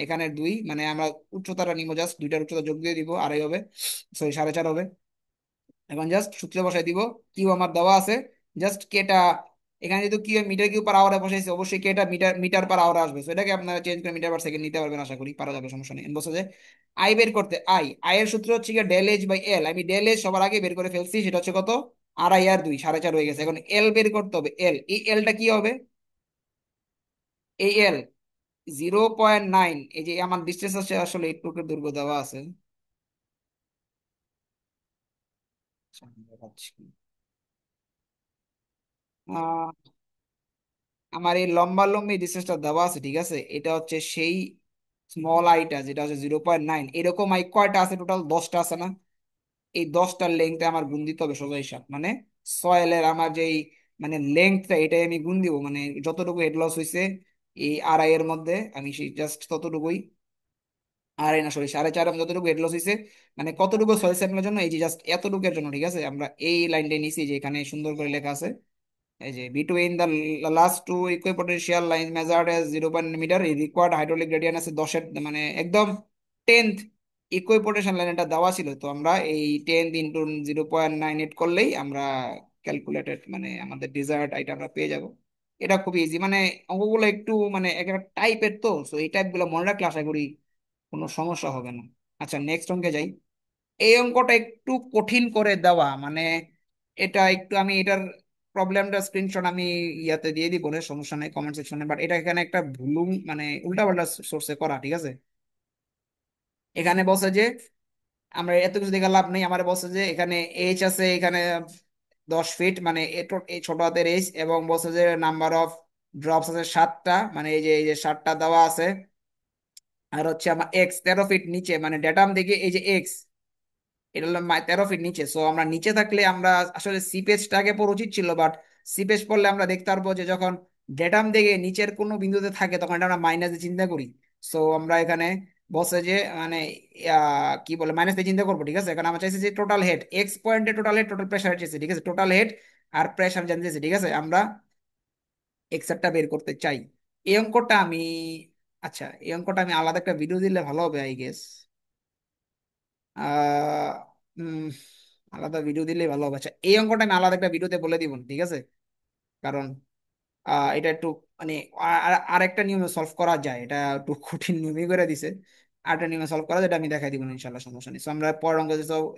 এখানে 2, মানে আমরা উচ্চতাটা নিব, জাস্ট দুইটার উচ্চতা যোগ দিয়ে দিব, আড়াই হবে, সরি 4.5 হবে। এখন জাস্ট সূত্রে বসাই দিব। কিউ আমার দেওয়া আছে, জাস্ট কেটা, এখানে যেহেতু কিউ মিটার কিউ পার আওয়ারে বসাইছে, অবশ্যই কেটা মিটার মিটার পার আওয়ারে আসবে। So এটাকে আপনারা চেঞ্জ করে মিটার পার সেকেন্ড নিতে পারবেন, আশা করি পারা যাবে, সমস্যা নেই। বলছে যে আই বের করতে, আই এর সূত্র হচ্ছে গিয়ে ডেল এইচ বাই এল। আমি ডেল এইচ সবার আগে বের করে ফেলছি, সেটা হচ্ছে কত, 2.5 আর 2, 4.5 হয়ে গেছে। এখন এল বের করতে হবে। এল, এই এলটা কি হবে, এই এল 0.9, এই যে আমার ডিস্টেন্স আছে আসলে এইটুকুর দৈর্ঘ্য দেওয়া আছে। সামনে দেখাচ্ছি। আমার এই লম্বা লম্বি ডিস্টেন্সটা দেওয়া আছে, ঠিক আছে, এটা হচ্ছে সেই স্মল আইটা, যেটা হচ্ছে 0.9। এরকম আই কয়টা আছে, টোটাল 10টা আছে না। এই 10টার লেংথে আমার গুণ দিতে হবে সোজা হিসাব, মানে সয়েলের আমার যেই মানে লেংথটা, এটাই আমি গুণ দিব, মানে যতটুকু হেড লস হয়েছে এই আড়াই এর মধ্যে, আমি সেই জাস্ট ততটুকুই, আড়াই না সরি 4.5, আমি যতটুকু হেড লস হয়েছে, মানে কতটুকু সয়েল স্যাম্পলের জন্য, এই যে জাস্ট এতটুকুর জন্য। ঠিক আছে, আমরা এই লাইনটাই নিছি, যে এখানে সুন্দর করে লেখা আছে এই যে between the last two equipotential line measured as 0.মিটার, রিকোয়ার্ড হাইড্রোলিক গ্রেডিয়েন্ট আছে 10-এর মানে একদম 10th ইকুইপোটেনশিয়াল লাইন এটা দেওয়া ছিল। তো আমরা এই 10 × 0.98 করলেই আমরা ক্যালকুলেটেড মানে আমাদের ডিজায়ার্ড আইটা আমরা পেয়ে যাব। এটা খুবই ইজি, মানে অঙ্কগুলো একটু মানে এক একটা টাইপের, তো সো এই টাইপগুলো মনে রাখলে আশা করি কোনো সমস্যা হবে না। আচ্ছা, নেক্সট অঙ্কে যাই। এই অঙ্কটা একটু কঠিন করে দেওয়া, মানে এটা একটু আমি এটার প্রবলেমটা স্ক্রিনশট আমি ইয়াতে দিয়ে দিব না, সমস্যা নেই, কমেন্ট সেকশনে। বাট এটা এখানে একটা ভুল মানে উল্টাপাল্টা সোর্সে করা, ঠিক আছে। এখানে বলছে যে আমরা এত কিছু দেখে লাভ নেই, আমার বলছে যে এখানে এইচ আছে এখানে 10 ফিট, মানে এই ছোট হাতের এইচ, এবং বলছে যে নাম্বার অফ ড্রপস আছে 7টা, মানে এই যে 7টা দেওয়া আছে। আর হচ্ছে আমার এক্স 13 ফিট নিচে, মানে ডেটাম দেখে এই যে এক্স এটা হলো 13 ফিট নিচে। সো আমরা নিচে থাকলে আমরা আসলে সি পেজটাকে পড়া উচিত ছিল, বাট সি পেজ পড়লে আমরা দেখতে পারবো যে যখন ডেটাম দিকে নিচের কোনো বিন্দুতে থাকে তখন এটা আমরা মাইনাস দিয়ে চিন্তা করি। সো আমরা এখানে বসে যে মানে কি বলে মাইনাস দিয়ে চিন্তা করবো, ঠিক আছে। এখানে আমরা চাইছি যে টোটাল হেড এক্স পয়েন্টে টোটাল হেড টোটাল প্রেশার চাইছি, ঠিক আছে, টোটাল হেড আর প্রেশার জানতেছি, ঠিক আছে। আমরা এক্সেরটা বের করতে চাই। এই অঙ্কটা আমি, আচ্ছা এই অঙ্কটা আমি আলাদা একটা ভিডিও দিলে ভালো হবে আই গেস। আহ উম, আলাদা ভিডিও দিলেই ভালো হবে। আচ্ছা এই অঙ্কটা আমি আলাদা একটা ভিডিওতে বলে দিব, ঠিক আছে। কারণ এটা একটু মানে আরেকটা নিয়মে সলভ করা যায়, এটা একটু কঠিন নিয়মই করে দিছে। আরেকটা নিয়মে সলভ করা যায়, এটা আমি দেখাই দিব ইনশাল্লাহ, সমস্যা নেই। So, আমরা পরের অঙ্ক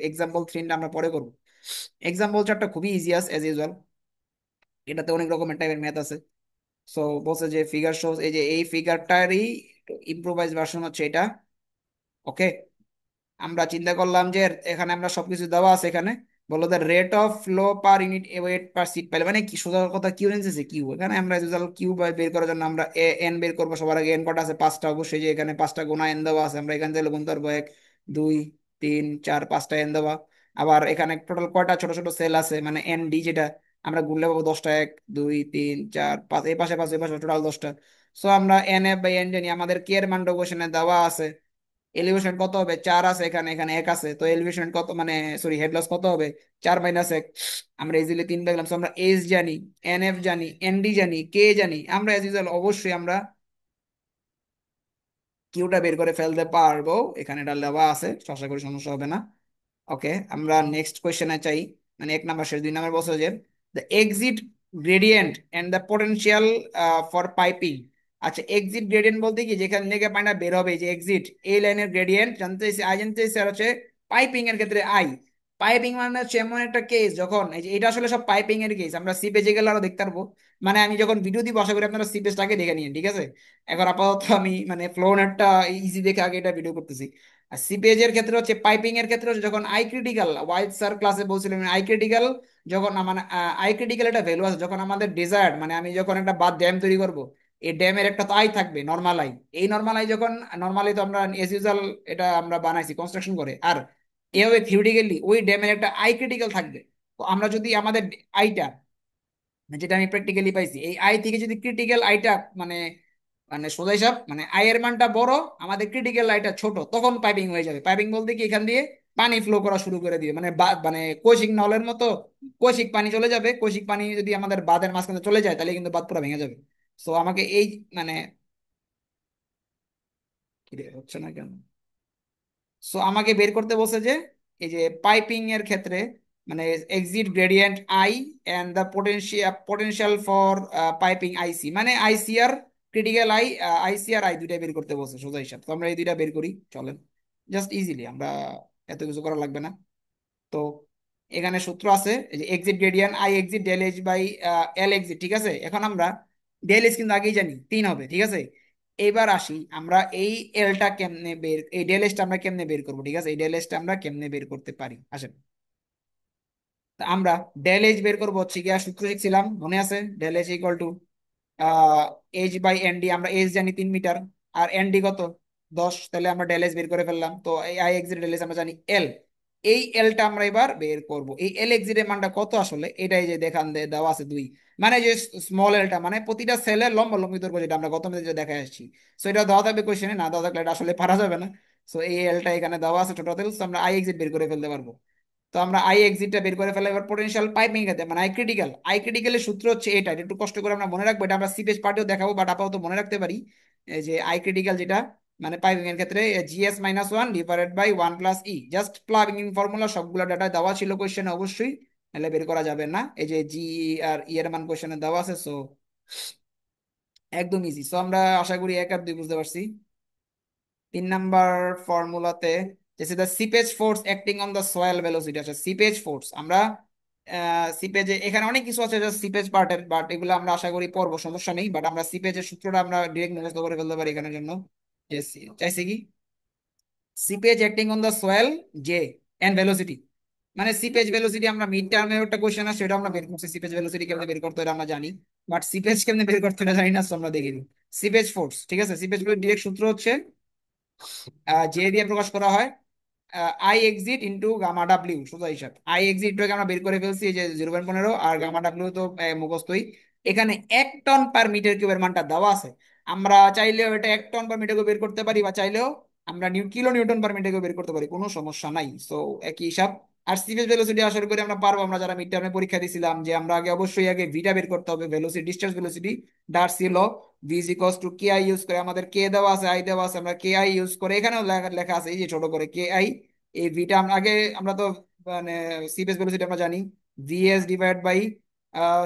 এক্সাম্পল 3টা আমরা পরে করবো। এক্সাম্পল 4টা খুবই ইজি আছে এজ ইউজুয়াল, এটাতে অনেক রকমের টাইপের ম্যাথ আছে। সো বলছে যে ফিগার শোজ, এই যে এই ফিগারটারই ইম্প্রোভাইজ ভার্সন হচ্ছে এটা। ওকে, আমরা চিন্তা করলাম যে এখানে আমরা সবকিছু দেওয়া আছে, এখানে বলো the rate of flow per unit weight per sheet পাইলে, মানে কি সোজা কথা কিউ নিতেছে কিউ। এখানে আমরা কিউ বের করার জন্য আমরা এন বের করবো। সবার আগে এন কটা আছে 5টা, অবশ্যই যে এখানে 5টা গোনা এন দেওয়া আছে, আমরা এখান থেকে গুনতে পারবো 1 2 3 4 5টা এন দেওয়া। আবার এখানে টোটাল কয়টা ছোট ছোট সেল আছে মানে এন ডি, যেটা আমরা গুনলে পাবো 10টা, 1 2 3 4 5, এই পাশে 5 এই পাশে টোটাল 10টা। সো আমরা এন এফ বাই এন জানি, আমাদের কে এর মান কোশ্চেনে দেওয়া আছে। এলিভেশন কত হবে 4 আছে, এখানে এখানে 1 আছে, তো এলিভেশন কত মানে সরি হেড লস কত হবে 4 - 1। আমরা ইজিলি 3 পেলাম। So, আমরা এস জানি, এন এফ জানি, এন ডি জানি, কে জানি, আমরা এজ ইউজুয়াল অবশ্যই আমরা কিউটা বের করে ফেলতে পারবো। এখানে এটা দেওয়া আছে, so আশা করি সমস্যা হবে না। ওকে, আমরা নেক্সট কোয়েশ্চেনে চাই, মানে 1 নাম্বার শেষ, 2 নাম্বার বলছে যে the exit gradient and the potential for piping. আচ্ছা এক্সিট গ্রেডিয়েন্ট বলতে কি, যেখান থেকে পানিটা বের হবে, এই যে এক্সিট এই লাইনের গ্রেডিয়েন্ট জানতে চাইছি, আই জানতে চাইছি। আর হচ্ছে পাইপিং এর ক্ষেত্রে আই, পাইপিং মানে হচ্ছে এমন একটা কেস যখন এই যে এটা আসলে সব পাইপিং এর কেস, আমরা সি পেজে গেলে আরো দেখতে পারবো। মানে আমি যখন ভিডিও দিব আশা করি আপনারা সি পেজটাকে দেখে নিন, ঠিক আছে। এখন আপাতত আমি মানে ফ্লো নেটটা ইজি দেখে আগে এটা ভিডিও করতেছি। আর সিপেজ এর ক্ষেত্রে হচ্ছে পাইপিং এর ক্ষেত্রে হচ্ছে যখন আই ক্রিটিক্যাল, ওয়াইড স্যার ক্লাসে বলছিলাম আই ক্রিটিক্যাল, যখন মানে আই ক্রিটিক্যাল একটা ভ্যালু আছে যখন আমাদের ডিজায়ার্ড, মানে আমি যখন একটা বাদ ড্যাম তৈরি করব, এই ড্যামের একটা তো আই থাকবে নর্মাল আই। এই নর্মাল আই যখন নর্মালি তো আমরা এস ইউজাল এটা আমরা বানাইছি কনস্ট্রাকশন করে, আর এভাবে থিওরিটিক্যালি ওই ড্যামের একটা আই ক্রিটিক্যাল থাকবে। তো আমরা যদি আমাদের আইটা, যেটা আমি প্র্যাকটিক্যালি পাইছি, এই আই থেকে যদি ক্রিটিক্যাল আইটা মানে মানে সোজা হিসাব মানে আই এর মানটা বড়, আমাদের ক্রিটিক্যাল আইটা ছোট, তখন পাইপিং হয়ে যাবে। পাইপিং বলতে কি এখান দিয়ে পানি ফ্লো করা শুরু করে দিবে, মানে মানে কৈশিক নলের মতো কৈশিক পানি চলে যাবে। কৈশিক পানি যদি আমাদের বাঁধের মাঝখানে চলে যায় তাহলে কিন্তু বাঁধ পুরো ভেঙে যাবে। সো আমাকে এই মানে কি রে, হচ্ছে না কেন। সো আমাকে বের করতে বলছে যে এই যে পাইপিং এর ক্ষেত্রে মানে exit gradient i and the potential for piping i c, মানে আইসি আর ক্রিটিক্যাল আই, আইসি আর আই দুইটা বের করতে বলছে সোজা হিসাব। তো আমরা এই দুইটা বের করি চলেন, জাস্ট ইজিলি, আমরা এত কিছু করা লাগবে না। তো এখানে সূত্র আছে এই যে exit gradient I exit del H by L exit, ঠিক আছে। এখন আমরা ডেল এইচ কিন্তু আগেই জানি 3 হবে, ঠিক আছে। এবার আসি আমরা এই এলটা কেমনে বের, এই ডেল এইচটা আমরা কেমনে বের করবো, ঠিক আছে। এই ডেল এইচটা আমরা কেমনে বের করতে পারি আসেন। তা আমরা ডেল এইচ বের করবো হচ্ছে গিয়া সূত্র শিখছিলাম মনে আছে, del H equal to H by N D. আমরা এইচ জানি 3 মিটার, আর এন ডি কত 10, তাহলে আমরা ডেল এইচ বের করে ফেললাম। তো এই আই এক্সিট ডেল এইচ আমরা জানি এল, এই এলটা আমরা এবার বের করব। এই এল এক্সিট এর মানটা কত আসলে, এটাই যে দেখান দেওয়া আছে 2, মানে যে স্মল এলটা মানে প্রতিটা সেলের লম্ব লম্বি দৈর্ঘ্য, যেটা আমরা গত মেয়াদে যে দেখে আসছি। সো এটা দেওয়া থাকবে কোশ্চেনে, না দেওয়া থাকলে এটা আসলে পারা যাবে না। সো এই এলটা এখানে দেওয়া আছে টোটাল, আমরা আই এক্সিট বের করে ফেলতে পারবো। তো আমরা আই এক্সিটটা বের করে ফেলা, এবার পোটেনশিয়াল পাইপিং এর মানে আই ক্রিটিক্যালের সূত্র হচ্ছে এটা, এটা একটু কষ্ট করে আমরা মনে রাখবো, এটা আমরা সিপেজ পার্টেও দেখাবো, বাট আপাতত মনে রাখতে পারি। এই যে আই ক্রিটিক্যাল যেটা, মানে পাইপিং এর ক্ষেত্রে GS-1 divided by 1 + E, just plugging formula, সবগুলো ডাটা দেওয়া ছিল কোশ্চেনে অবশ্যই, নাহলে বের করা যাবে না। এই যে জি আর ই এর মান কোশ্চেনে দেওয়া আছে, সো একদম ইজি। সো আমরা আশা করি 1 আর 2 বুঝতে পারছি। 3 নাম্বার ফর্মুলাতে যেটা the seepage force acting on the soil velocity, আচ্ছা সিপেজ ফোর্স আমরা সিপেজে এখানে অনেক কিছু আছে সিপেজ পার্টের, বাট এগুলো আমরা আশা করি পড়বো, সমস্যা নেই। বাট আমরা সিপেজের সূত্রটা আমরা ডিরেক্ট মুখস্থ করে ফেলতে পারি এখানের জন্য। যে চাইছে কি seepage acting on the soil j and velocity, মানে সিপেজ ভেলোসিটি আমরা মিড টার্মের একটা কোশ্চেন আছে, সেটা আমরা বের করছি, সিপেজ ভেলোসিটি কেমনে বের করতে হয় এটা আমরা জানি, বাট সিপেজ কেমনে বের করতে হয় এটা জানি না, so আমরা দেখে নিই। সিপেজ ফোর্স, ঠিক আছে, সিপেজ ডিরেক্ট সূত্র হচ্ছে জে দিয়ে প্রকাশ করা হয় I exit into gamma W, সোজা হিসাব। আই এক্সিটটাকে আমরা বের করে ফেলছি, এই যে 0.15, আর গামা ডাব্লিউ তো মুখস্থই। এখানে 1 টন/মিটার কিউবের মানটা দেওয়া আছে, আমরা চাইলেও এটা 1 টন/মিটার কিউব বের করতে পারি, বা চাইলেও আমরা কিলো নিউটন/মিটার কিউব বের করতে পারি, কোনো সমস্যা নাই। সো একই হিসাব। আর সিরিজ ভেলোসিটি আশা করি আমরা পারবো, আমরা যারা মিড টার্মে পরীক্ষা দিছিলাম, যে আমরা আগে অবশ্যই আগে ভিটা বের করতে হবে, velocity distance velocity, Darcy law, V is equals to K I use করে, আমাদের কে দেওয়া আছে আই দেওয়া আছে, আমরা কে আই ইউজ করে, এখানেও লেখা লেখা আছে এই যে ছোট করে কে আই, এই ভিটা আমরা আগে, আমরা তো মানে সিপেজ ভেলোসিটি আমরা জানি, V S divide by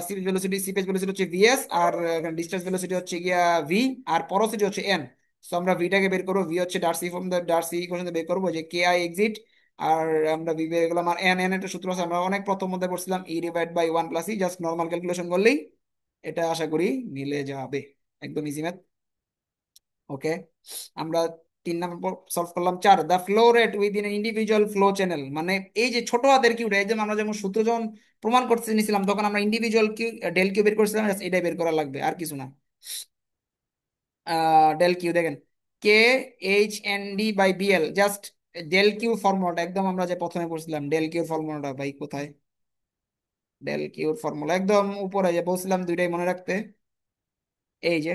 seepage velocity, seepage velocity হচ্ছে ভিএস, আর ডিসটেন্স ভেলোসিটি হচ্ছে গিয়া ভি, আর পরোসিটি হচ্ছে এন। সো আমরা ভিটাকে বের করবো, ভি হচ্ছে Darcy from the Darcy equation বের করবো, যে কে আই এক্সিট, আর আমরা ভি বের করলাম, আর এন, এন একটা সূত্র আছে আমরা অনেক প্রথম মধ্যে পড়ছিলাম, E divide by 1 + E, just normal calculation করলেই এটা আশা করি মিলে যাবে, একদম ইজি ম্যাথ। ওকে, আমরা 3 নাম্বার সলভ করলাম। 4, the flow rate within individual flow channel, মানে এই যে ছোট হাতের কিউটা, এই যে আমরা যেমন সূত্র যখন প্রমাণ করতে নিছিলাম, তখন আমরা ইন্ডিভিজুয়াল কিউ ডেল কিউ বের করছিলাম, just এটাই বের করা লাগবে, আর কিছু না। ডেল কিউ দেখেন, কে H/N/D/BL, জাস্ট ডেল কিউ ফর্মুলাটা একদম আমরা যে প্রথমে পড়ছিলাম, ডেল কিউর ফর্মুলাটা ভাই কোথায়, ডেল কিউর ফর্মুলা একদম উপরে যে বলছিলাম, দুইটাই মনে রাখতে। এই যে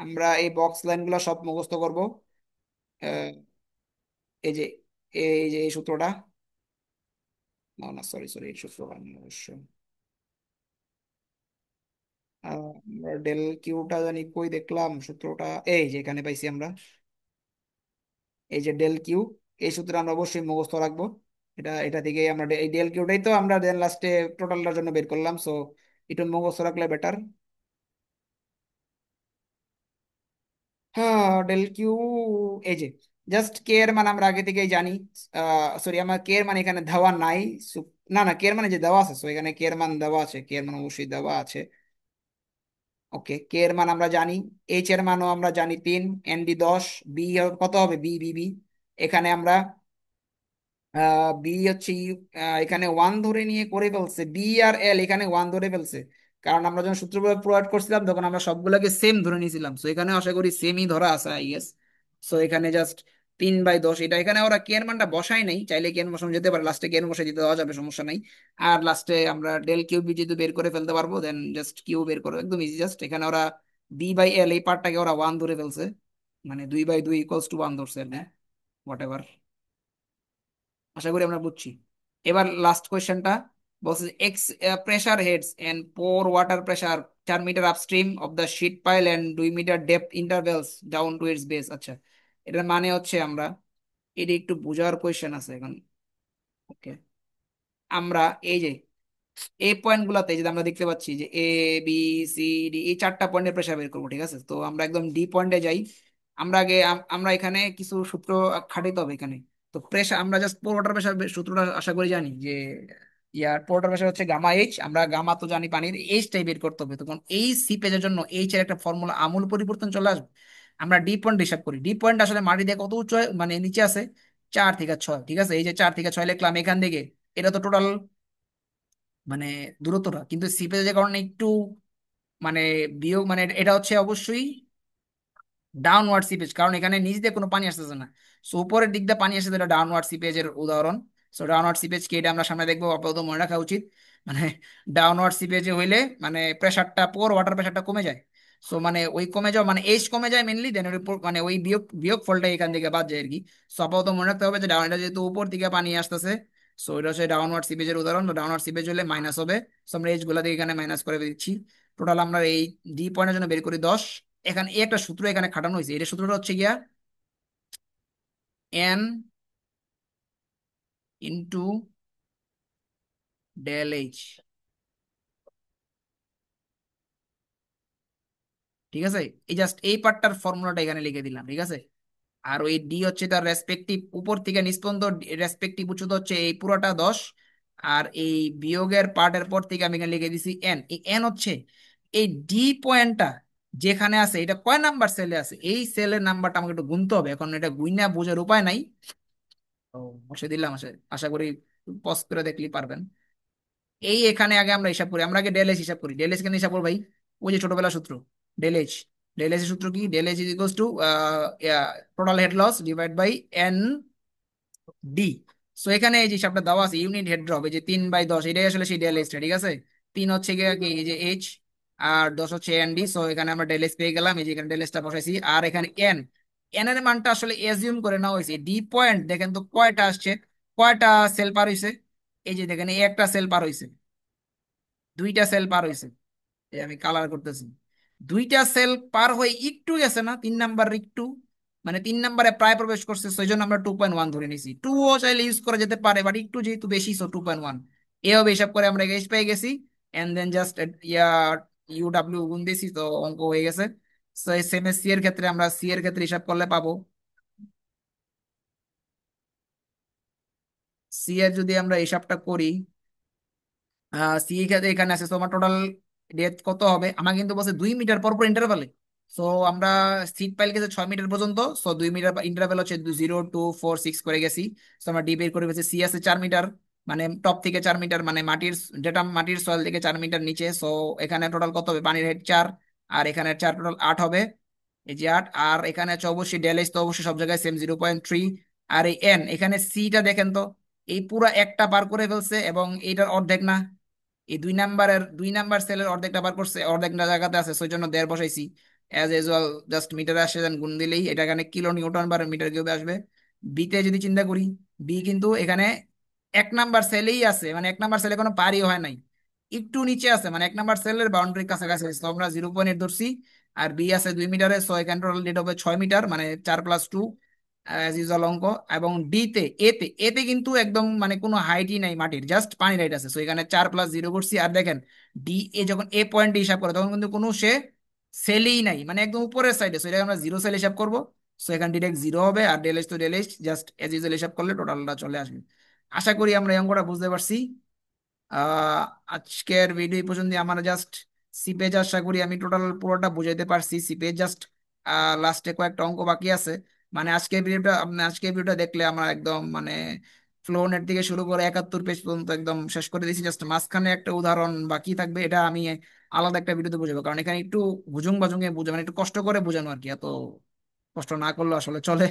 আমরা এই বক্স লাইনগুলো সব মুখস্থ করব। এই যে এই সূত্রটা, না না সরি সরি, এই সূত্রটা না, অবশ্য আমরা ডেল কিউটা জানি কই দেখলাম সূত্রটা, এই যে এখানে পাইছি আমরা, এই যে ডেল কিউ, এই সূত্র আমরা অবশ্যই মুখস্থ রাখবো। এটা এটা থেকে আমরা এই ডেল কিউটাই তো আমরা দেন লাস্টে টোটালটার জন্য বের করলাম, সো এটা মুখস্থ রাখলে বেটার। হ্যাঁ, ডেল কিউ, এই যে জাস্ট কে এর মান আমরা আগে থেকেই জানি, সরি আমার কে এর মান এখানে দেওয়া নাই, না না কে এর মানে যে দেওয়া আছে, সো এখানে কে এর মান দেওয়া আছে, কে এর মান অবশ্যই দেওয়া আছে। ওকে, কে এর মান আমরা জানি, এইচ এর মানও আমরা জানি 3, এন ডি 10, বি কত হবে, বি বি বি, এখানে আমরা বি হচ্ছে এখানে 1 ধরে নিয়ে করে ফেলছে, বি আর এল এখানে 1 ধরে ফেলছে, কারণ আমরা যখন সূত্র প্রয়োগ করছিলাম তখন আমরা সবগুলোকে সেম ধরে নিয়েছিলাম, সো এখানে আশা করি সেমই ধরা আছে আই গেস। সো এখানে জাস্ট 3/10, এটা এখানে ওরা কে এর মানটা বসাই নাই, চাইলে কে এর বসানো যেতে পারে, লাস্টে কে এর বসাই দিতে দেওয়া যাবে, সমস্যা নাই। আর লাস্টে আমরা ডেল কিউ বি যেহেতু বের করে ফেলতে পারবো, দেন জাস্ট কিউ বের করো, একদম ইজি। জাস্ট এখানে ওরা বি/এল এই পার্টটাকে ওরা 1 ধরে ফেলছে, মানে 2/2 ইকুয়ালস টু 1 ধরছে, হ্যাঁ হোয়াট এভার, আশা করি আমরা বুঝছি। এবার লাস্ট কোয়েশ্চেনটা বলছে, excess pressure heads and pore water pressure 4 metre upstream of the sheet pile and 2 metre depth intervals down to its base, আচ্ছা এটার মানে হচ্ছে আমরা, এটা একটু বোঝার কোয়েশ্চেন আছে এখন। ওকে, আমরা এই যে এই পয়েন্ট গুলাতে যদি আমরা দেখতে পাচ্ছি যে A B C D, এই 4টা পয়েন্টের প্রেসার বের করবো, ঠিক আছে, তো আমরা একদম ডি পয়েন্টে যাই। আমরা আগে আমরা এখানে কিছু সূত্র খাটিতে হবে এখানে। তো প্রেসার আমরা জাস্ট পোর ওয়াটার প্রেসার সূত্রটা আশা করি জানি, যে পোর ওয়াটার প্রেসার হচ্ছে গামা H, আমরা গামা তো জানি পানির, এইচটাই বের করতে হবে, তখন এই সি পেজের জন্য এইচ এর একটা ফর্মুলা আমূল পরিবর্তন চলে আসবে। আমরা ডি পয়েন্ট হিসাব করি, ডি পয়েন্ট আসলে মাটি দিয়ে কত উচ্চ মানে নিচে আছে, 4 থেকে 6, ঠিক আছে, এই যে 4 থেকে 6 লিখলাম এখান থেকে, এটা তো টোটাল মানে দূরত্বটা, কিন্তু সিপেজের কারণে একটু মানে বিয়োগ, মানে এটা হচ্ছে অবশ্যই ডাউনওয়ার্ড সিপেজ, কারণ এখানে নিচ দিয়ে কোনো পানি আসতেছে না, সো উপরের দিক দিয়ে পানি আসছে, এটা ডাউনওয়ার্ড সিপেজের উদাহরণ। সো ডাউনওয়ার্ড সিপেজ কি, এটা আমরা সামনে দেখবো, আপাতত মনে রাখা উচিত। মানে ডাউনওয়ার্ড সিপেজে হইলে মানে প্রেসারটা, পোর ওয়াটার প্রেসারটা কমে যায়। সো মানে ওই কমে যাওয়া মানে এইচ কমে যায় মেনলি, দেন ওই মানে ওই বিয়োগ বিয়োগ ফলটা এখান থেকে বাদ যায় আর কি। সো আপাতত মনে রাখতে হবে যে ডাউন, এটা যেহেতু উপর দিকে পানি আসতেছে, সো এটা হচ্ছে ডাউনওয়ার্ড সিপেজের উদাহরণ। তো ডাউনওয়ার্ড সিপেজ হলে মাইনাস হবে। সো আমরা এইচ গুলা থেকে এখানে মাইনাস করে দিচ্ছি। টোটাল আমরা এই ডি পয়েন্টের জন্য বের করি 10। এখানে এই একটা সূত্র এখানে খাটানো হয়েছে, এটা সূত্রটা হচ্ছে গিয়া এন ইন্টু ডেল এইচ। ঠিক আছে, এই জাস্ট এই পার্টটার ফর্মুলাটা এখানে লিখে দিলাম, ঠিক আছে। আর ওই ডি হচ্ছে তার রেসপেক্টিভ উপর থেকে নিচ পর্যন্ত রেসপেক্টিভ উচ্চতা হচ্ছে এই পুরোটা 10। আর এই বিয়োগের পার্টের পর থেকে আমি এখানে লিখে দিছি এন। এই এন হচ্ছে এই ডি পয়েন্টটা যেখানে আছে, এটা কয় নাম্বার সেলে আছে, এই সেলের নাম্বারটা আমাকে একটু গুনতে হবে। এখন এটা গুইনা বোঝার উপায় নাই, তো বসে দিলাম। আশা করি পজ করে দেখলেই পারবেন। এই এখানে আগে আমরা হিসাব করি, আমরা আগে ডেল এইচ হিসাব করি। ডেল এইচ কেন হিসাব করবো ভাই? ওই যে ছোটবেলার সূত্র ডেল এইচ। ডেল এইচ এর সূত্র কি? Del H is equals to total head loss divide by N D. So এখানে এই যে হিসাবটা দেওয়া আছে, ইউনিট হেড ড্রপ এই যে 3/10, এটাই আসলে সেই ডেল এইচটা, ঠিক আছে। 3 হচ্ছে গিয়ে কি এই যে এইচ, আর 10 হচ্ছে এন ডি। সো এখানে আমরা ডেল এইচ পেয়ে গেলাম, এই যে এখানে ডেল এইচটা বসাইছি। আর এখানে এন, এন এর মানটা আসলে এজিউম করে নেওয়া হয়েছে। ডি পয়েন্ট দেখেন তো কয়টা আসছে, কয়টা সেল পার হয়েছে। এই যে দেখেন এই একটা সেল পার হয়েছে, দুইটা সেল পার হয়েছে, এই আমি কালার করতেছি। দুইটা সেল পার হয়ে একটু গেছে না, 3 নাম্বার একটু, মানে 3 নাম্বারে প্রায় প্রবেশ করছে, সেই জন্য আমরা 2.1 ধরে নিছি। টু ও চাইলে ইউজ করা যেতে পারে, বাট একটু যেহেতু বেশি, সো 2.1 এভাবে হিসাব করে আমরা গেস পেয়ে গেছি। And then just yeah U W গুণ দিয়েছি, তো অঙ্ক হয়ে গেছে। সো সেম এস সি এর ক্ষেত্রে আমরা সি এর ক্ষেত্রে হিসাব করলে পাবো, সি এর যদি আমরা হিসাবটা করি, সি ক্ষেত্রে এখানে আছে। তো আমার টোটাল ডেপথ কত হবে, আমার কিন্তু বলছে 2 মিটার পর পর ইন্টারভালে। সো আমরা সিট পাইল গেছে 6 মিটার পর্যন্ত, সো 2 মিটার ইন্টারভ্যাল হচ্ছে 0, 2, 4, 6 করে গেছি। সো আমরা ডি বের করে গেছি, সি আছে 4 মিটার, মানে টপ থেকে 4 মিটার, মানে মাটির যেটা মাটির সয়েল থেকে 4 মিটার নিচে। সো এখানে টোটাল কত হবে, পানির হেড 4, আর এখানে 4, টোটাল 8 হবে। এই যে 8, আর এখানে হচ্ছে অবশ্যই ডেল এইচ তো অবশ্যই সব জায়গায় সেম 0.3। আর এই এন এখানে সিটা দেখেন তো, এই পুরা একটা পার করে ফেলছে এবং এইটার অর্ধেক না, এই 2 নাম্বার সেলের অর্ধেকটা বার করছে, অর্ধেকটা জায়গাতে আছে, সেই জন্য 1.5 বসাইছি। অ্যাজ ইউজুয়াল জাস্ট মিটারে আসে, দেন গুণ দিলেই এটা এখানে কিলো নিউটন বার মিটার কিউবে আসবে। বিতে যদি চিন্তা করি, বি কিন্তু এখানে 1 নাম্বার সেলেই আছে, মানে 1 নাম্বার সেলে কোনো পারই হয় নাই, একটু নিচে আছে, মানে 1 নাম্বার সেলের বাউন্ডারির কাছাকাছি আছে। তো আমরা 0.8 ধরছি। আর বি আছে 2 মিটারে, সো এখানে টোটাল ডেট হবে 6 মিটার, মানে 4+2 অ্যাজ ইউজুয়াল অঙ্ক। এবং ডিতে এতে কিন্তু একদম মানে কোনো হাইটই নাই মাটির, জাস্ট পানি রাইট আছে। সো এখানে 4+0 করছি। আর দেখেন ডি এ যখন এ পয়েন্ট হিসাব করে তখন কিন্তু কোনো সে সেলই নাই, মানে একদম উপরের সাইডে। সো এটা আমরা জিরো সেল হিসাব করবো। সো এখানে ডিরেক্ট জিরো হবে, আর ডেল এইচ তো del H, just as usual হিসাব করলে টোটালটা চলে আসবে। আশা করি আমরা এই অঙ্কটা বুঝতে পারছি। আহ আজকের ভিডিও এই পর্যন্ত। আমার জাস্ট সিপেজ আশা করি আমি টোটাল পুরোটা বুঝাইতে পারছি। সিপেজ জাস্ট লাস্টে কয়েকটা অঙ্ক বাকি আছে। মানে আজকের ভিডিওটা দেখলে আমরা একদম মানে ফ্লো নেট থেকে শুরু করে 71 পেজ পর্যন্ত একদম শেষ করে দিয়েছি। জাস্ট মাঝখানে একটা উদাহরণ বাকি থাকবে, এটা আমি আলাদা একটা ভিডিওতে বুঝাবো, কারণ এখানে একটু ভুজুং বাজুঙে বুঝাবো, মানে একটু কষ্ট করে বোঝানো আর কি। এত কষ্ট না করলেও আসলে চলে,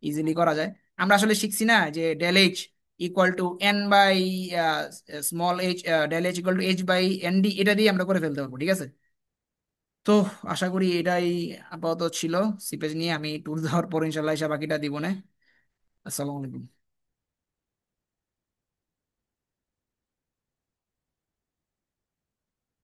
ইজিলি করা যায়। আমরা আসলে শিখছি না যে del H equal to N by small H, del H equal to H by N D, এটা দিয়ে আমরা করে ফেলতে পারবো, ঠিক আছে। তো আশা করি এটাই আপাতত ছিল সিপেজ নিয়ে। আমি ট্যুর দেওয়ার পর ইনশাল্লাহ এসে বাকিটা দিব না। আসসালামু আলাইকুম।